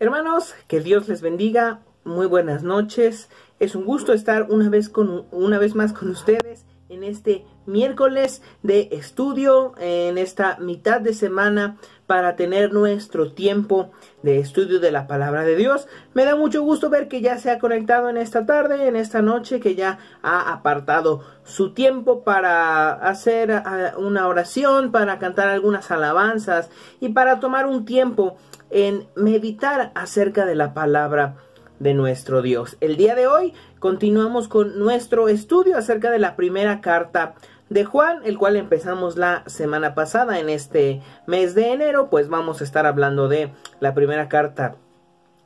Hermanos, que Dios les bendiga, muy buenas noches. Es un gusto estar una vez más con ustedes en este miércoles de estudio, en esta mitad de semana para tener nuestro tiempo de estudio de la palabra de Dios. Me da mucho gusto ver que ya se ha conectado en esta tarde, en esta noche, que ya ha apartado su tiempo para hacer una oración, para cantar algunas alabanzas y para tomar un tiempo en meditar acerca de la palabra de nuestro Dios. El día de hoy continuamos con nuestro estudio acerca de la primera carta de Juan, el cual empezamos la semana pasada. En este mes de enero, pues vamos a estar hablando de la primera carta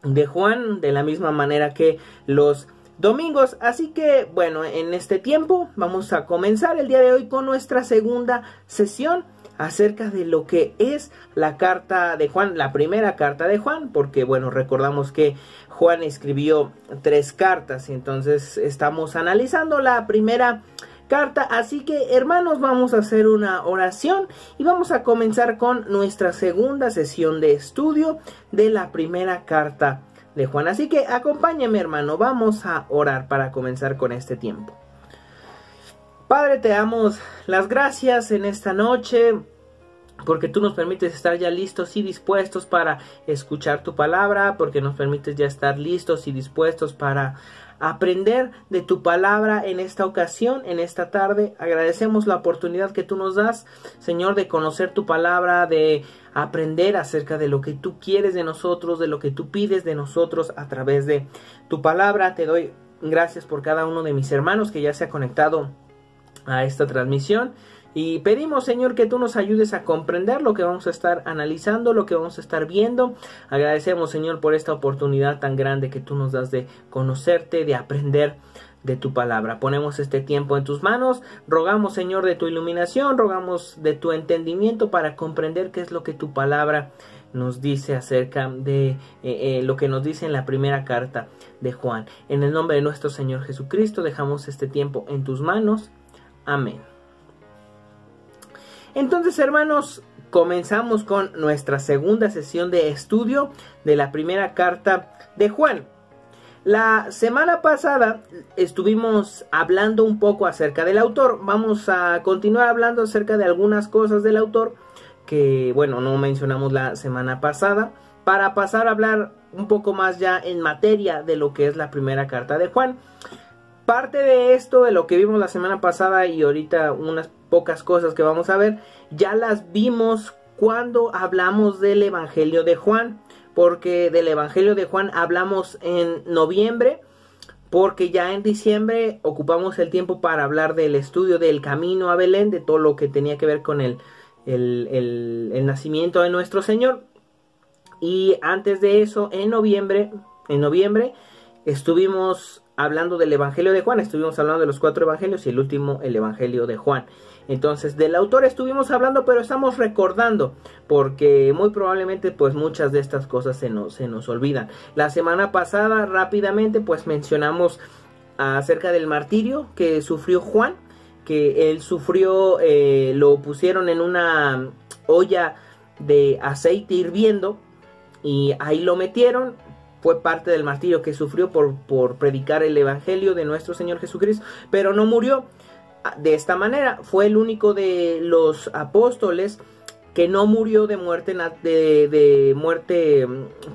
de Juan, de la misma manera que los domingos. Así que, bueno, en este tiempo vamos a comenzar el día de hoy con nuestra segunda sesión acerca de lo que es la carta de Juan, la primera carta de Juan, porque bueno, recordamos que Juan escribió 3 cartas, y entonces estamos analizando la primera carta. Así que, hermanos, vamos a hacer una oración y vamos a comenzar con nuestra segunda sesión de estudio de la primera carta de Juan. Así que acompáñame, hermano, vamos a orar para comenzar con este tiempo. Padre, te damos las gracias en esta noche, porque tú nos permites estar ya listos y dispuestos para escuchar tu palabra, porque nos permites ya estar listos y dispuestos para aprender de tu palabra en esta ocasión, en esta tarde. Agradecemos la oportunidad que tú nos das, Señor, de conocer tu palabra, de aprender acerca de lo que tú quieres de nosotros, de lo que tú pides de nosotros a través de tu palabra. Te doy gracias por cada uno de mis hermanos que ya se ha conectado a esta transmisión, y pedimos, Señor, que tú nos ayudes a comprender lo que vamos a estar analizando, lo que vamos a estar viendo. Agradecemos, Señor, por esta oportunidad tan grande que tú nos das de conocerte, de aprender de tu palabra. Ponemos este tiempo en tus manos, rogamos, Señor, de tu iluminación, rogamos de tu entendimiento para comprender qué es lo que tu palabra nos dice acerca de lo que nos dice en la primera carta de Juan. En el nombre de nuestro Señor Jesucristo dejamos este tiempo en tus manos. Amén. Entonces, hermanos, comenzamos con nuestra segunda sesión de estudio de la primera carta de Juan. La semana pasada estuvimos hablando un poco acerca del autor. Vamos a continuar hablando acerca de algunas cosas del autor que, bueno, no mencionamos la semana pasada, para pasar a hablar un poco más ya en materia de lo que es la primera carta de Juan. Parte de esto, de lo que vimos la semana pasada y ahorita unas pocas cosas que vamos a ver, ya las vimos cuando hablamos del Evangelio de Juan, porque del Evangelio de Juan hablamos en noviembre, porque ya en diciembre ocupamos el tiempo para hablar del estudio del camino a Belén, de todo lo que tenía que ver con el nacimiento de nuestro Señor. Y antes de eso, en noviembre estuvimos hablando del Evangelio de Juan, estuvimos hablando de los 4 evangelios y el último, el Evangelio de Juan. Entonces, del autor estuvimos hablando, pero estamos recordando, porque muy probablemente pues muchas de estas cosas se nos olvidan. La semana pasada, rápidamente, pues mencionamos acerca del martirio que sufrió Juan, que él sufrió, lo pusieron en una olla de aceite hirviendo y ahí lo metieron. Fue parte del martirio que sufrió por predicar el Evangelio de nuestro Señor Jesucristo, pero no murió de esta manera. Fue el único de los apóstoles que no murió de muerte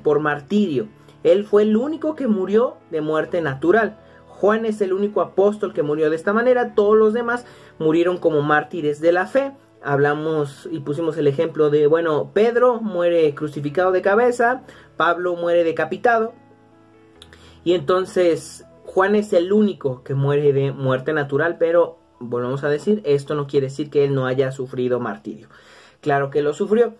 por martirio. Él fue el único que murió de muerte natural. Juan es el único apóstol que murió de esta manera. Todos los demás murieron como mártires de la fe. Hablamos y pusimos el ejemplo de, bueno, Pedro muere crucificado de cabeza, Pablo muere decapitado, y entonces Juan es el único que muere de muerte natural, pero volvemos a decir, esto no quiere decir que él no haya sufrido martirio. Claro que lo sufrió.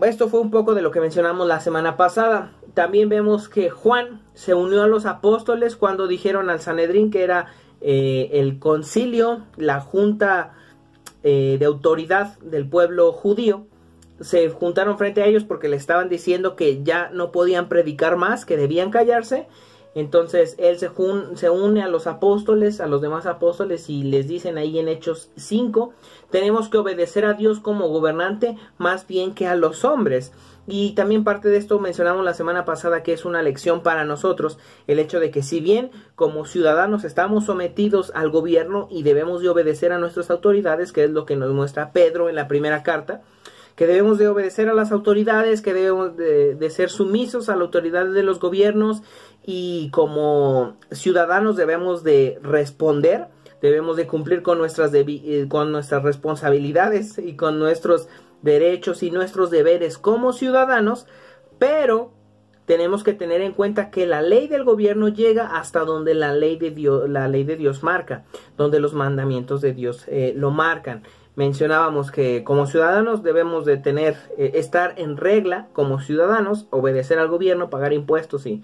Esto fue un poco de lo que mencionamos la semana pasada. También vemos que Juan se unió a los apóstoles cuando dijeron al Sanedrín, que era el concilio, la junta de autoridad del pueblo judío. Se juntaron frente a ellos porque le estaban diciendo que ya no podían predicar más, que debían callarse. Entonces él se une a los apóstoles, a los demás apóstoles, y les dicen ahí en Hechos 5, tenemos que obedecer a Dios como gobernante más bien que a los hombres. Y también parte de esto mencionamos la semana pasada, que es una lección para nosotros, el hecho de que si bien como ciudadanos estamos sometidos al gobierno y debemos de obedecer a nuestras autoridades, que es lo que nos muestra Pedro en la primera carta, que debemos de obedecer a las autoridades, que debemos de ser sumisos a la autoridad de los gobiernos, y como ciudadanos debemos de responder, debemos de cumplir con nuestras responsabilidades y con nuestros derechos y nuestros deberes como ciudadanos, pero tenemos que tener en cuenta que la ley del gobierno llega hasta donde la ley de Dios marca, donde los mandamientos de Dios lo marcan. Mencionábamos que como ciudadanos debemos de estar en regla como ciudadanos, obedecer al gobierno, pagar impuestos y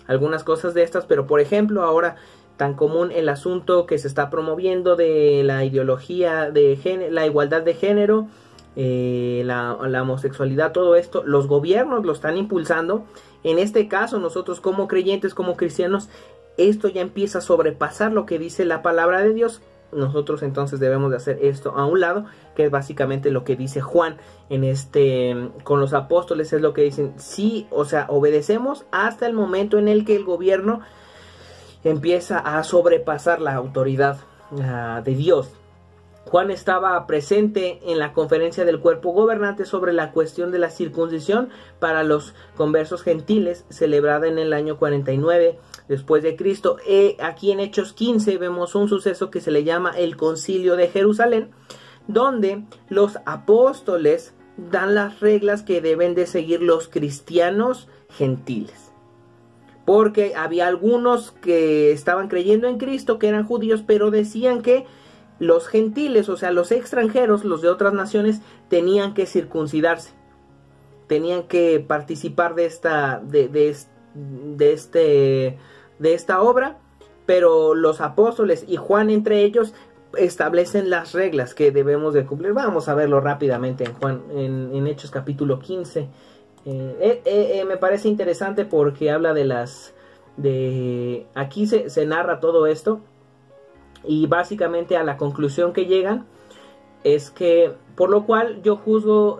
algunas cosas de estas, pero por ejemplo ahora tan común el asunto que se está promoviendo de la ideología de género, la igualdad de género, la homosexualidad, todo esto, los gobiernos lo están impulsando. En este caso nosotros como creyentes, como cristianos, esto ya empieza a sobrepasar lo que dice la palabra de Dios. Nosotros entonces debemos de hacer esto a un lado, que es básicamente lo que dice Juan con los apóstoles, es lo que dicen, sí, o sea, obedecemos hasta el momento en el que el gobierno empieza a sobrepasar la autoridad de Dios. Juan estaba presente en la conferencia del cuerpo gobernante sobre la cuestión de la circuncisión para los conversos gentiles, celebrada en el año 49 después de Cristo. Aquí en Hechos 15 vemos un suceso que se le llama el Concilio de Jerusalén, donde los apóstoles dan las reglas que deben de seguir los cristianos gentiles. Porque había algunos que estaban creyendo en Cristo, que eran judíos, pero decían que los gentiles, o sea, los extranjeros, los de otras naciones, tenían que circuncidarse, tenían que participar de esta obra, pero los apóstoles y Juan entre ellos establecen las reglas que debemos de cumplir. Vamos a verlo rápidamente en Hechos capítulo 15. Me parece interesante porque habla aquí se narra todo esto. Y básicamente a la conclusión que llegan es que, por lo cual yo juzgo,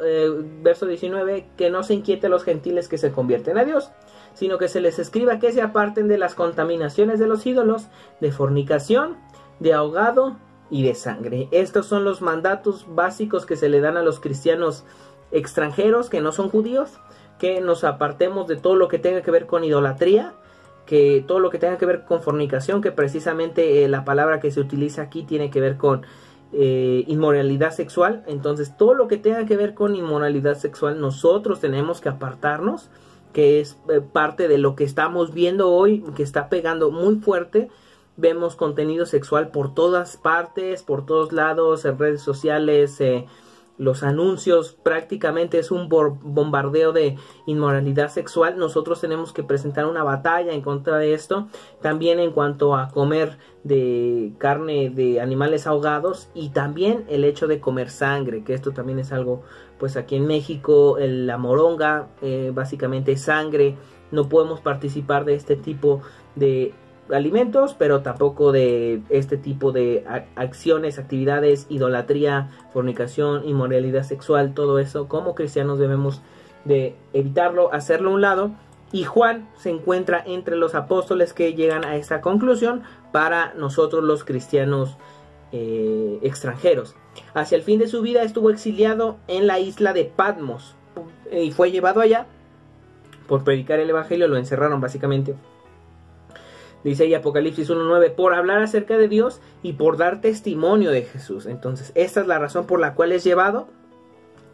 verso 19, que no se inquiete a los gentiles que se convierten a Dios, sino que se les escriba que se aparten de las contaminaciones de los ídolos, de fornicación, de ahogado y de sangre. Estos son los mandatos básicos que se le dan a los cristianos extranjeros que no son judíos, que nos apartemos de todo lo que tenga que ver con idolatría, que todo lo que tenga que ver con fornicación, que precisamente la palabra que se utiliza aquí tiene que ver con inmoralidad sexual. Entonces todo lo que tenga que ver con inmoralidad sexual nosotros tenemos que apartarnos, que es parte de lo que estamos viendo hoy, que está pegando muy fuerte. Vemos contenido sexual por todas partes, por todos lados, en redes sociales, los anuncios, prácticamente es un bombardeo de inmoralidad sexual. Nosotros tenemos que presentar una batalla en contra de esto. También en cuanto a comer de carne de animales ahogados, y también el hecho de comer sangre, que esto también es algo, pues aquí en México, la moronga, básicamente es sangre. No podemos participar de este tipo de alimentos, pero tampoco de este tipo de acciones, actividades, idolatría, fornicación, inmoralidad sexual, todo eso como cristianos debemos de evitarlo, hacerlo a un lado. Y Juan se encuentra entre los apóstoles que llegan a esta conclusión para nosotros los cristianos extranjeros. Hacia el fin de su vida estuvo exiliado en la isla de Patmos y fue llevado allá por predicar el evangelio. Lo encerraron básicamente. Dice ahí Apocalipsis 1:9, por hablar acerca de Dios y por dar testimonio de Jesús. Entonces, esta es la razón por la cual es llevado,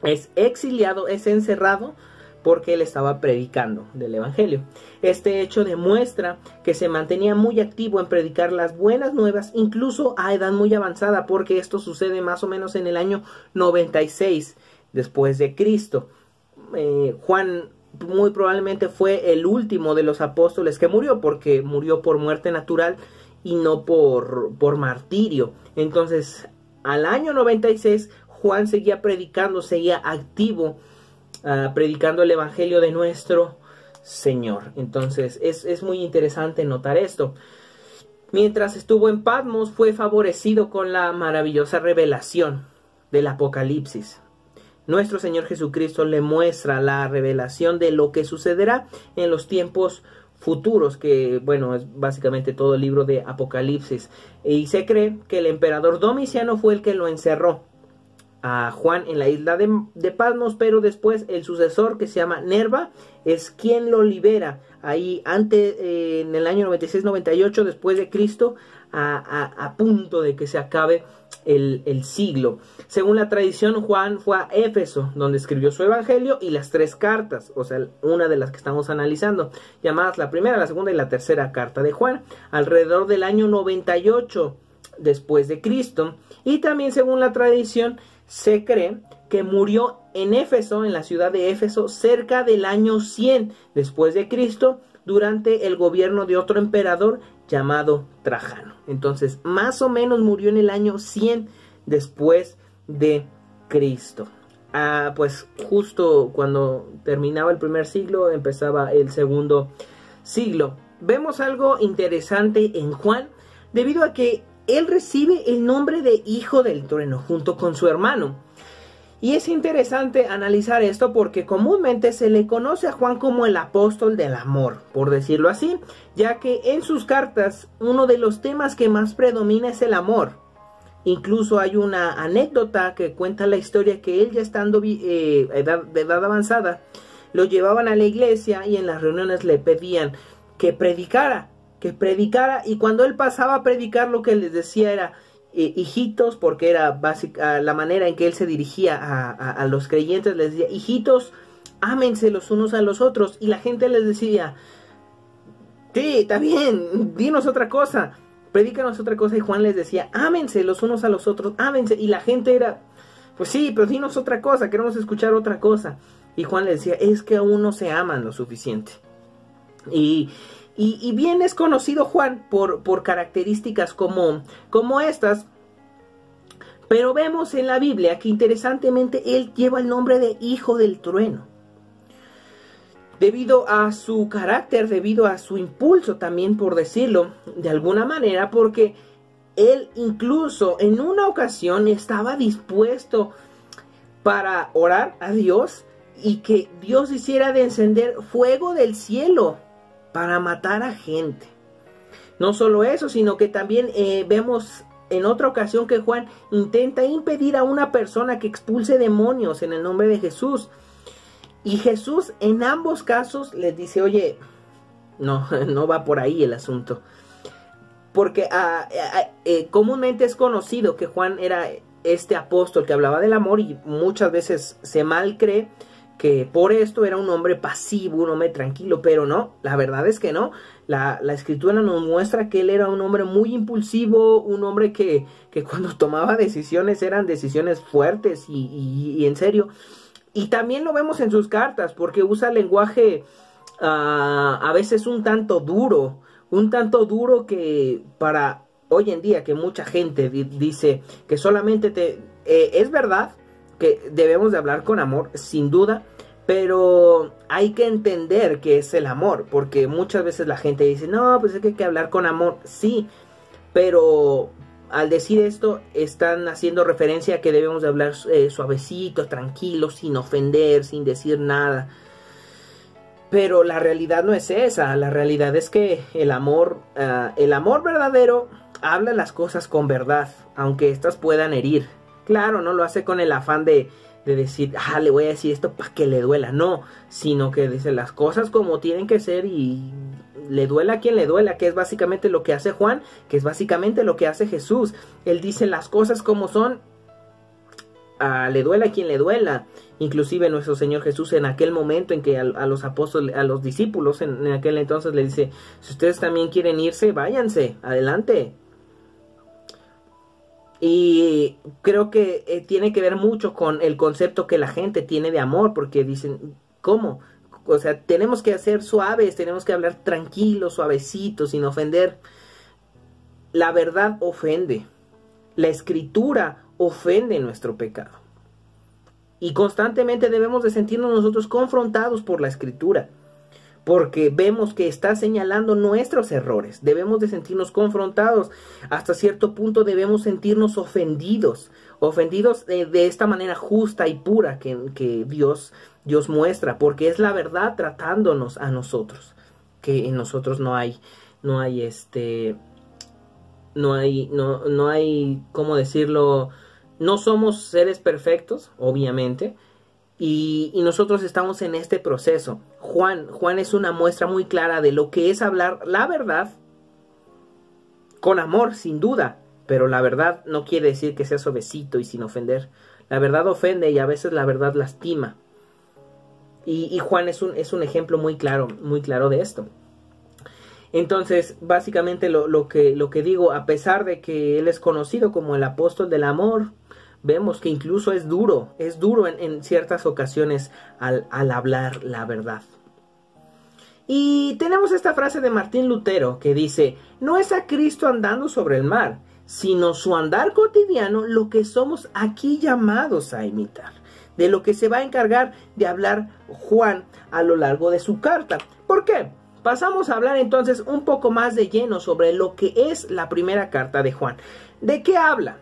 es exiliado, es encerrado, porque él estaba predicando del evangelio. Este hecho demuestra que se mantenía muy activo en predicar las buenas nuevas, incluso a edad muy avanzada, porque esto sucede más o menos en el año 96 después de Cristo. Juan muy probablemente fue el último de los apóstoles que murió, porque murió por muerte natural y no por martirio. Entonces, al año 96, Juan seguía predicando, seguía activo, predicando el evangelio de nuestro Señor. Entonces, es muy interesante notar esto. Mientras estuvo en Patmos, fue favorecido con la maravillosa revelación del Apocalipsis. nuestro Señor Jesucristo le muestra la revelación de lo que sucederá en los tiempos futuros, que bueno, es básicamente todo el libro de Apocalipsis. Y se cree que el emperador Domiciano fue el que lo encerró a Juan en la isla de Patmos, pero después el sucesor, que se llama Nerva, es quien lo libera ahí en el año 96-98 después de Cristo, a punto de que se acabe el siglo. Según la tradición, Juan fue a Éfeso, donde escribió su evangelio y las 3 cartas, o sea, una de las que estamos analizando, llamadas la primera, la segunda y la tercera carta de Juan, alrededor del año 98 después de Cristo. Y también, según la tradición, se cree que murió en Éfeso, en la ciudad de Éfeso, cerca del año 100 después de Cristo, durante el gobierno de otro emperador llamado Trajano. Entonces, más o menos murió en el año 100 después de Cristo. Pues justo cuando terminaba el primer siglo, empezaba el segundo siglo. Vemos algo interesante en Juan, debido a que él recibe el nombre de Hijo del Trueno junto con su hermano. Y es interesante analizar esto porque comúnmente se le conoce a Juan como el apóstol del amor, por decirlo así, ya que en sus cartas uno de los temas que más predomina es el amor. Incluso hay una anécdota que cuenta la historia que él, ya estando de edad avanzada, lo llevaban a la iglesia y en las reuniones le pedían que predicara, y cuando él pasaba a predicar lo que les decía era: hijitos, porque era básica la manera en que él se dirigía a los creyentes, les decía: hijitos, ámense los unos a los otros. Y la gente les decía: sí, está bien, dinos otra cosa, predícanos otra cosa. Y Juan les decía: ámense los unos a los otros, ámense. Y la gente era: pues sí, pero dinos otra cosa, queremos escuchar otra cosa. Y Juan les decía: es que aún no se aman lo suficiente. Y bien es conocido Juan por características como estas. Pero vemos en la Biblia que interesantemente él lleva el nombre de Hijo del Trueno, debido a su carácter, debido a su impulso también, por decirlo de alguna manera, porque él incluso en una ocasión estaba dispuesto para orar a Dios y que Dios hiciera de encender fuego del cielo para matar a gente. No solo eso, sino que también vemos en otra ocasión que Juan intenta impedir a una persona que expulse demonios en el nombre de Jesús. Y Jesús en ambos casos les dice: oye, no va por ahí el asunto. Porque comúnmente es conocido que Juan era este apóstol que hablaba del amor, y muchas veces se mal cree que por esto era un hombre pasivo, un hombre tranquilo, pero no, la verdad es que no. La escritura nos muestra que él era un hombre muy impulsivo, un hombre que cuando tomaba decisiones eran decisiones fuertes y en serio. Y también lo vemos en sus cartas, porque usa lenguaje a veces un tanto duro que para hoy en día, que mucha gente dice que solamente es verdad que debemos de hablar con amor, sin duda, pero hay que entender qué es el amor, porque muchas veces la gente dice: no, pues es que hay que hablar con amor. Sí, pero al decir esto están haciendo referencia a que debemos de hablar suavecito, tranquilo, sin ofender, sin decir nada. Pero la realidad no es esa. La realidad es que el amor verdadero habla las cosas con verdad, aunque éstas puedan herir. Claro, no lo hace con el afán de decir: le voy a decir esto para que le duela. No, sino que dice las cosas como tienen que ser y le duela a quien le duela, que es básicamente lo que hace Juan, que es básicamente lo que hace Jesús. Él dice las cosas como son, le duela a quien le duela. Inclusive nuestro Señor Jesús, en aquel momento en que a los apóstoles, a los discípulos en aquel entonces le dice: si ustedes también quieren irse, váyanse, adelante. Y creo que tiene que ver mucho con el concepto que la gente tiene de amor, porque dicen: ¿cómo? O sea, tenemos que ser suaves, tenemos que hablar tranquilos, suavecitos, sin ofender. La verdad ofende. La escritura ofende nuestro pecado. Y constantemente debemos de sentirnos nosotros confrontados por la escritura. porque vemos que está señalando nuestros errores. Debemos de sentirnos confrontados. Hasta cierto punto debemos sentirnos ofendidos de esta manera justa y pura que Dios muestra, porque es la verdad tratándonos a nosotros, que en nosotros no hay, ¿cómo decirlo? No somos seres perfectos, obviamente, y nosotros estamos en este proceso. Juan es una muestra muy clara de lo que es hablar la verdad con amor, sin duda, pero la verdad no quiere decir que sea suavecito y sin ofender. La verdad ofende y a veces la verdad lastima. Y Juan es un ejemplo muy claro de esto. Entonces, básicamente lo que digo, a pesar de que él es conocido como el apóstol del amor, vemos que incluso es duro en ciertas ocasiones al hablar la verdad. Y tenemos esta frase de Martín Lutero que dice: no es a Cristo andando sobre el mar, sino su andar cotidiano lo que somos aquí llamados a imitar. De lo que se va a encargar de hablar Juan a lo largo de su carta. ¿Por qué? Pasamos a hablar entonces un poco más de lleno sobre lo que es la primera carta de Juan. ¿De qué habla?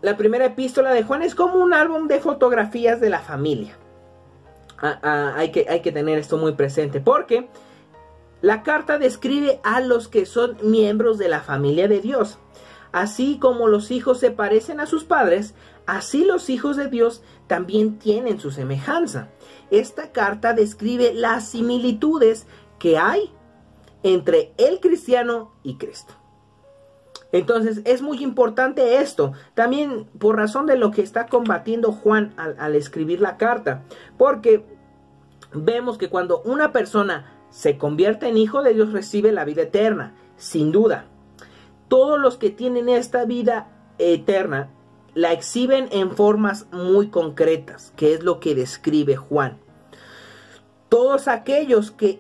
La primera epístola de Juan es como un álbum de fotografías de la familia. Hay que tener esto muy presente, porque la carta describe a los que son miembros de la familia de Dios. Así como los hijos se parecen a sus padres, así los hijos de Dios también tienen su semejanza. Esta carta describe las similitudes que hay entre el cristiano y Cristo. Entonces es muy importante esto, también por razón de lo que está combatiendo Juan al escribir la carta, porque vemos que cuando una persona se convierte en hijo de Dios recibe la vida eterna, sin duda. Todos los que tienen esta vida eterna la exhiben en formas muy concretas, que es lo que describe Juan. Todos aquellos que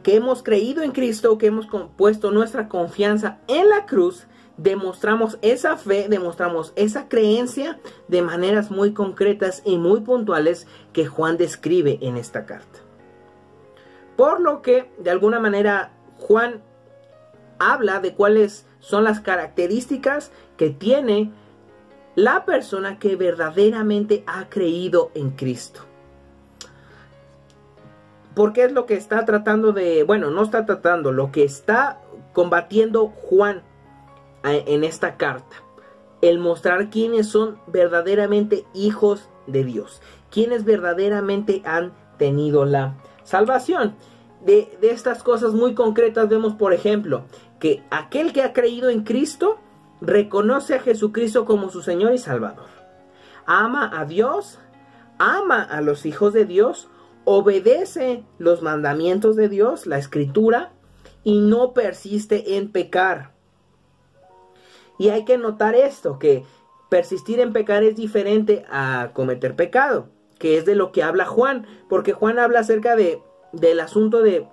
hemos creído en Cristo, que hemos puesto nuestra confianza en la cruz, demostramos esa fe, demostramos esa creencia de maneras muy concretas y muy puntuales que Juan describe en esta carta. Por lo que, de alguna manera, Juan habla de cuáles son las características que tiene la persona que verdaderamente ha creído en Cristo. Porque es lo que está tratando de, bueno, no está tratando, lo que está combatiendo Juan en esta carta. El mostrar quiénes son verdaderamente hijos de Dios. Quienes verdaderamente han tenido la salvación. De estas cosas muy concretas vemos, por ejemplo, que aquel que ha creído en Cristo reconoce a Jesucristo como su Señor y Salvador. Ama a Dios, ama a los hijos de Dios, obedece los mandamientos de Dios, la Escritura, y no persiste en pecar. Y hay que notar esto, que persistir en pecar es diferente a cometer pecado, que es de lo que habla Juan, porque Juan habla acerca del asunto de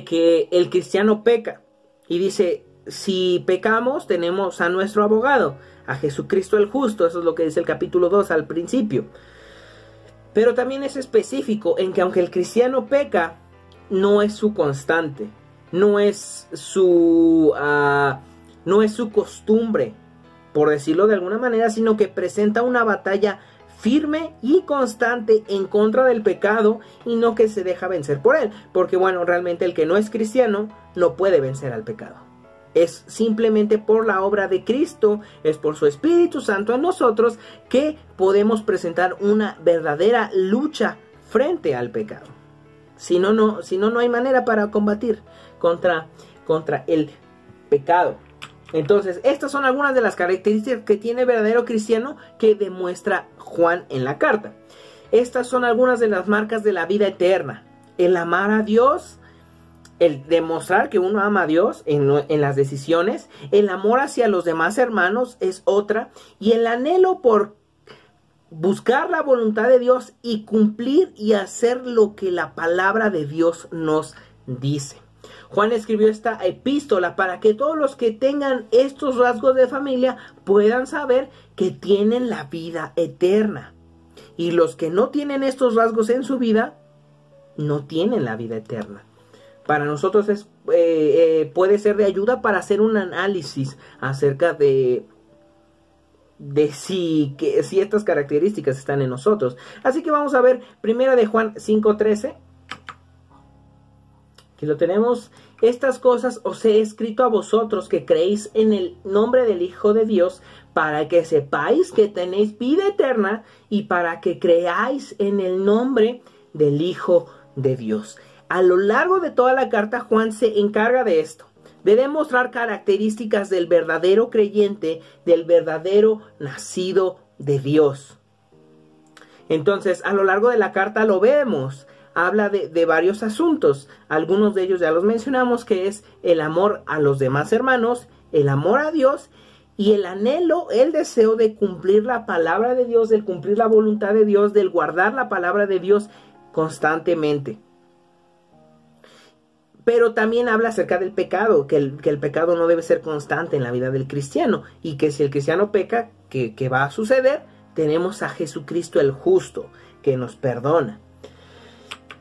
que el cristiano peca, y dice: si pecamos tenemos a nuestro abogado, a Jesucristo el justo. Eso es lo que dice el capítulo 2 al principio. Pero también es específico en que aunque el cristiano peca, no es su constante, no es su costumbre, por decirlo de alguna manera, sino que presenta una batalla firme y constante en contra del pecado y no que se deja vencer por él. Porque bueno, realmente el que no es cristiano no puede vencer al pecado. Es simplemente por la obra de Cristo, es por su Espíritu Santo en nosotros que podemos presentar una verdadera lucha frente al pecado. Si no, no hay manera para combatir contra el pecado. Entonces, estas son algunas de las características que tiene el verdadero cristiano que demuestra Juan en la carta. Estas son algunas de las marcas de la vida eterna. El amar a Dios, el demostrar que uno ama a Dios en las decisiones, el amor hacia los demás hermanos es otra, y el anhelo por buscar la voluntad de Dios y cumplir y hacer lo que la palabra de Dios nos dice. Juan escribió esta epístola para que todos los que tengan estos rasgos de familia puedan saber que tienen la vida eterna. Y los que no tienen estos rasgos en su vida no tienen la vida eterna. Para nosotros puede ser de ayuda para hacer un análisis acerca de si estas características están en nosotros. Así que vamos a ver 1 de Juan 5:13. Aquí lo tenemos. Estas cosas os he escrito a vosotros que creéis en el nombre del Hijo de Dios, para que sepáis que tenéis vida eterna y para que creáis en el nombre del Hijo de Dios. A lo largo de toda la carta, Juan se encarga de esto, de demostrar características del verdadero creyente, del verdadero nacido de Dios. Entonces, a lo largo de la carta lo vemos. Habla de varios asuntos. Algunos de ellos ya los mencionamos, que es el amor a los demás hermanos, el amor a Dios y el anhelo, el deseo de cumplir la palabra de Dios, del cumplir la voluntad de Dios, del guardar la palabra de Dios constantemente. Pero también habla acerca del pecado, que el pecado no debe ser constante en la vida del cristiano, y que si el cristiano peca, que va a suceder, tenemos a Jesucristo el justo, que nos perdona.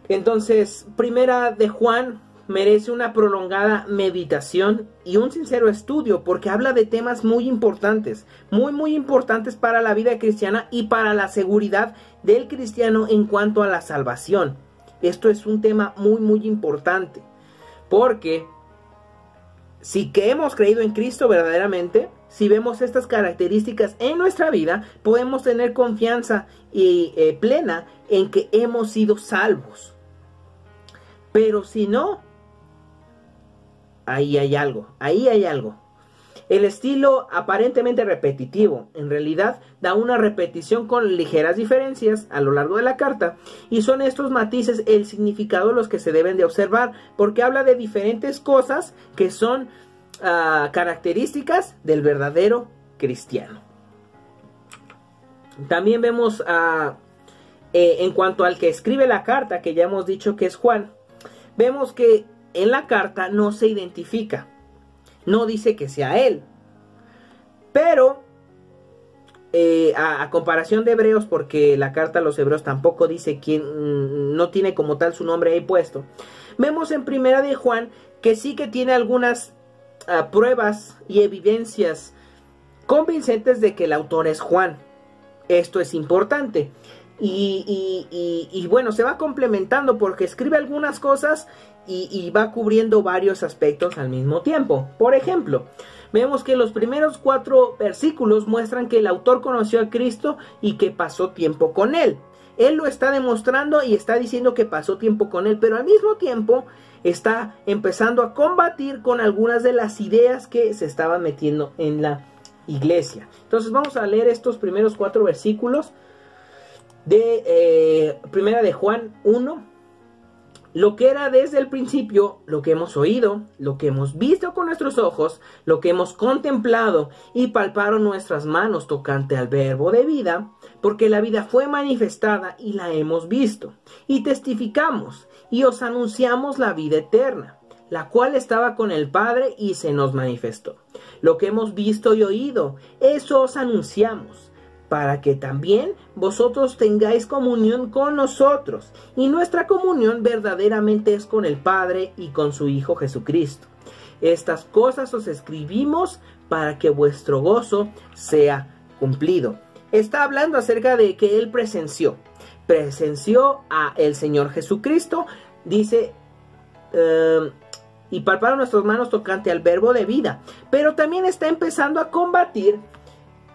Entonces, 1 de Juan merece una prolongada meditación y un sincero estudio, porque habla de temas muy importantes, muy importantes para la vida cristiana y para la seguridad del cristiano en cuanto a la salvación. Esto es un tema muy importante, porque si que hemos creído en Cristo verdaderamente, si vemos estas características en nuestra vida, podemos tener confianza plena en que hemos sido salvos. Pero si no, ahí hay algo. El estilo aparentemente repetitivo, en realidad da una repetición con ligeras diferencias a lo largo de la carta, y son estos matices el significado los que se deben de observar, porque habla de diferentes cosas que son características del verdadero cristiano. También vemos en cuanto al que escribe la carta, que ya hemos dicho que es Juan, vemos que en la carta no se identifica, no dice que sea él, pero a comparación de Hebreos, porque la carta a los Hebreos tampoco dice quién, no tiene como tal su nombre ahí puesto, vemos en 1 de Juan que sí que tiene algunas pruebas y evidencias convincentes de que el autor es Juan. Esto es importante. Y bueno, se va complementando porque escribe algunas cosas y va cubriendo varios aspectos al mismo tiempo. Por ejemplo, vemos que los primeros 4 versículos muestran que el autor conoció a Cristo y que pasó tiempo con él. Él lo está demostrando y está diciendo que pasó tiempo con él, pero al mismo tiempo está empezando a combatir con algunas de las ideas que se estaban metiendo en la iglesia. Entonces vamos a leer estos primeros 4 versículos de 1 de Juan 1. Lo que era desde el principio, lo que hemos oído, lo que hemos visto con nuestros ojos, lo que hemos contemplado y palparon nuestras manos tocante al verbo de vida, porque la vida fue manifestada y la hemos visto, y testificamos y os anunciamos la vida eterna, la cual estaba con el Padre y se nos manifestó. Lo que hemos visto y oído, eso os anunciamos, para que también vosotros tengáis comunión con nosotros, y nuestra comunión verdaderamente es con el Padre y con su Hijo Jesucristo. Estas cosas os escribimos para que vuestro gozo sea cumplido. Está hablando acerca de que él presenció a el Señor Jesucristo, dice, y palparon nuestras manos tocante al verbo de vida, pero también está empezando a combatir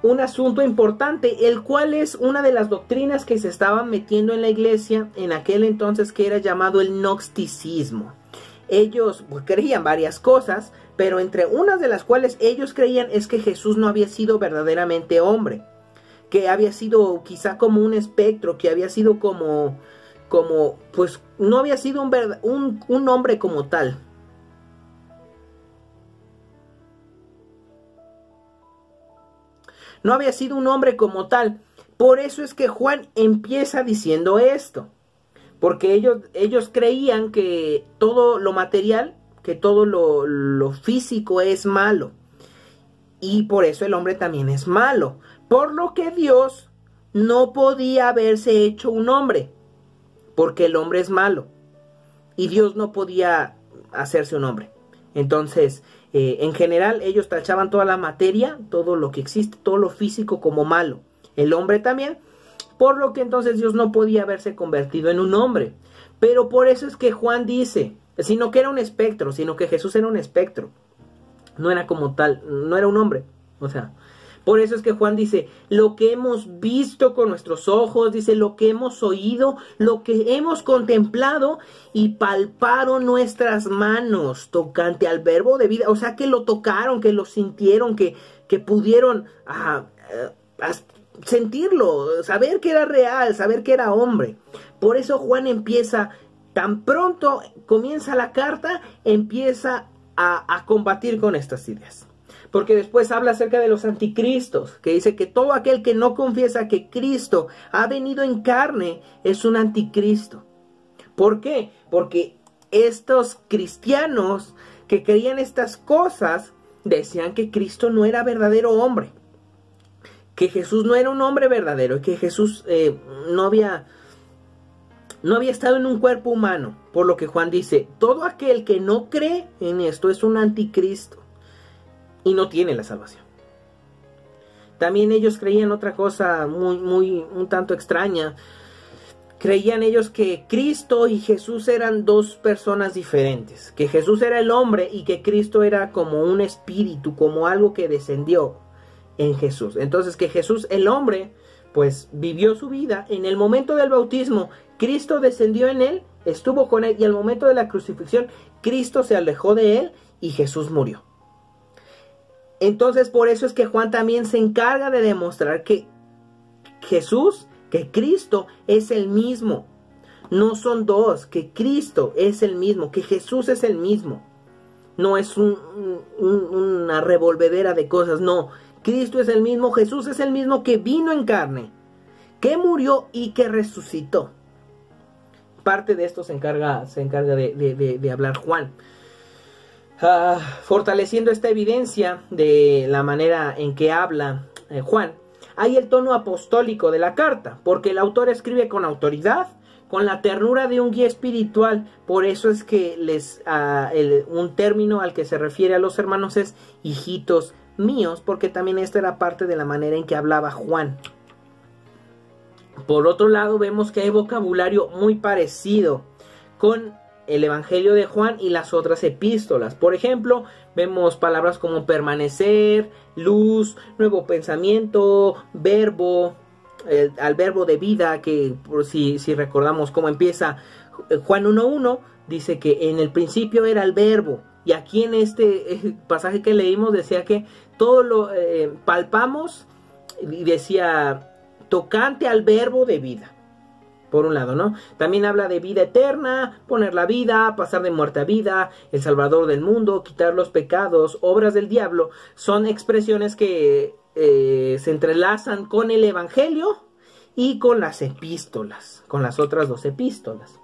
un asunto importante, el cual es una de las doctrinas que se estaban metiendo en la iglesia en aquel entonces, que era llamado el gnosticismo. Ellos creían varias cosas, pero entre unas de las cuales ellos creían es que Jesús no había sido verdaderamente hombre, que había sido quizá como un espectro, que había sido como pues no había sido un hombre como tal. No había sido un hombre como tal. Por eso es que Juan empieza diciendo esto. Porque ellos creían que todo lo material, que todo lo físico es malo. Y por eso el hombre también es malo. Por lo que Dios no podía haberse hecho un hombre, porque el hombre es malo. y Dios no podía hacerse un hombre. Entonces, en general, ellos tachaban toda la materia, todo lo que existe, todo lo físico como malo. El hombre también, por lo que entonces Dios no podía haberse convertido en un hombre. Pero por eso es que Juan dice, sino que era un espectro, sino que Jesús era un espectro. No era como tal, no era un hombre. O sea, por eso es que Juan dice, lo que hemos visto con nuestros ojos, dice, lo que hemos oído, lo que hemos contemplado y palparon nuestras manos tocante al verbo de vida. O sea, que lo tocaron, que lo sintieron, que pudieron sentirlo, saber que era real, saber que era hombre. Por eso Juan empieza, tan pronto comienza la carta, empieza a combatir con estas ideas. Porque después habla acerca de los anticristos, que dice que todo aquel que no confiesa que Cristo ha venido en carne es un anticristo. ¿Por qué? Porque estos cristianos que creían estas cosas decían que Cristo no era verdadero hombre, que Jesús no era un hombre verdadero, que Jesús no había estado en un cuerpo humano. Por lo que Juan dice, todo aquel que no cree en esto es un anticristo y no tiene la salvación. También ellos creían otra cosa un tanto extraña. Creían ellos que Cristo y Jesús eran dos personas diferentes, que Jesús era el hombre y que Cristo era como un espíritu, como algo que descendió en Jesús. Entonces que Jesús, el hombre, pues vivió su vida. En el momento del bautismo, Cristo descendió en él, estuvo con él, y al momento de la crucifixión, Cristo se alejó de él y Jesús murió. Entonces por eso es que Juan también se encarga de demostrar que Jesús, que Cristo es el mismo. No son dos, que Cristo es el mismo, que Jesús es el mismo. No es una revolvedera de cosas, no. Cristo es el mismo, Jesús es el mismo que vino en carne, que murió y que resucitó. Parte de esto se encarga de hablar Juan. Fortaleciendo esta evidencia de la manera en que habla Juan, hay el tono apostólico de la carta, porque el autor escribe con autoridad, con la ternura de un guía espiritual. Por eso es que un término al que se refiere a los hermanos es hijitos míos, porque también esta era parte de la manera en que hablaba Juan. Por otro lado, vemos que hay vocabulario muy parecido con el Evangelio de Juan y las otras epístolas. Por ejemplo, vemos palabras como permanecer, luz, nuevo pensamiento, verbo, al verbo de vida, que si recordamos cómo empieza Juan 1:1, dice que en el principio era el verbo. Y aquí en este pasaje que leímos decía que todo lo palpamos, y decía tocante al verbo de vida. Por un lado, ¿no? También habla de vida eterna, poner la vida, pasar de muerte a vida, el salvador del mundo, quitar los pecados, obras del diablo. Son expresiones que se entrelazan con el Evangelio y con las epístolas, con las otras dos epístolas.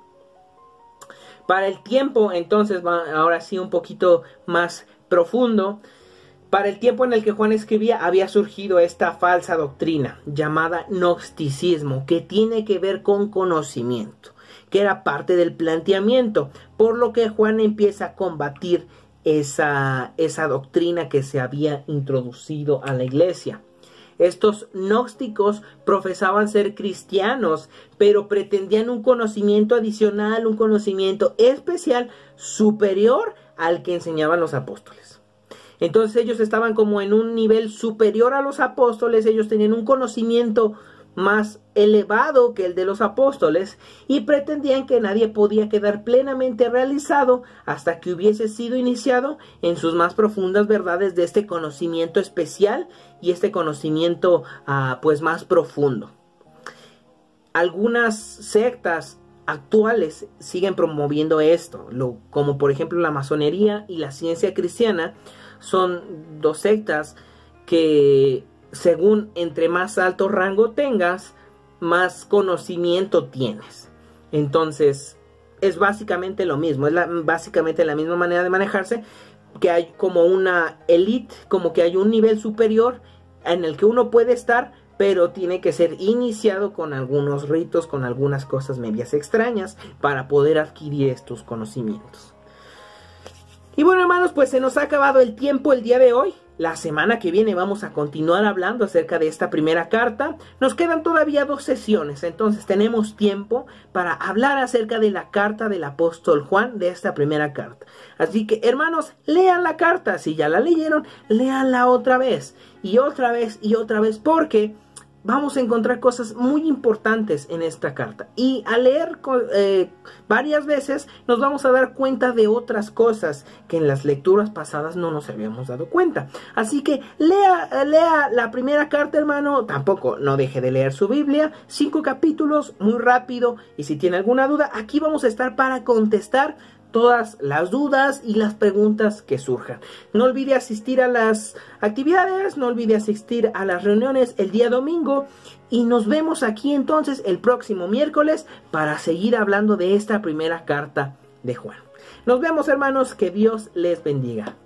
Para el tiempo, entonces, ahora sí un poquito más profundo. Para el tiempo en el que Juan escribía, había surgido esta falsa doctrina llamada gnosticismo, que tiene que ver con conocimiento, que era parte del planteamiento, por lo que Juan empieza a combatir esa doctrina que se había introducido a la iglesia. Estos gnósticos profesaban ser cristianos, pero pretendían un conocimiento adicional, un conocimiento especial, superior al que enseñaban los apóstoles. Entonces ellos estaban como en un nivel superior a los apóstoles, ellos tenían un conocimiento más elevado que el de los apóstoles y pretendían que nadie podía quedar plenamente realizado hasta que hubiese sido iniciado en sus más profundas verdades de este conocimiento especial y este conocimiento pues más profundo. Algunas sectas actuales siguen promoviendo esto, como por ejemplo la masonería y la ciencia cristiana. Son dos sectas que, según entre más alto rango tengas, más conocimiento tienes. Entonces, es básicamente lo mismo, es básicamente la misma manera de manejarse, que hay como una elite, como que hay un nivel superior en el que uno puede estar, pero tiene que ser iniciado con algunos ritos, con algunas cosas medias extrañas para poder adquirir estos conocimientos. Y bueno, hermanos, pues se nos ha acabado el tiempo el día de hoy. La semana que viene vamos a continuar hablando acerca de esta primera carta. Nos quedan todavía 2 sesiones, entonces tenemos tiempo para hablar acerca de la carta del apóstol Juan, de esta primera carta. Así que, hermanos, lean la carta. Si ya la leyeron, léanla otra vez y otra vez y otra vez, porque vamos a encontrar cosas muy importantes en esta carta. Y al leer varias veces nos vamos a dar cuenta de otras cosas que en las lecturas pasadas no nos habíamos dado cuenta. Así que lea la primera carta, hermano. Tampoco no deje de leer su Biblia. 5 capítulos, muy rápido. Y si tiene alguna duda, aquí vamos a estar para contestar todas las dudas y las preguntas que surjan. No olvide asistir a las actividades, no olvide asistir a las reuniones el día domingo y nos vemos aquí entonces el próximo miércoles para seguir hablando de esta primera carta de Juan. Nos vemos, hermanos, que Dios les bendiga.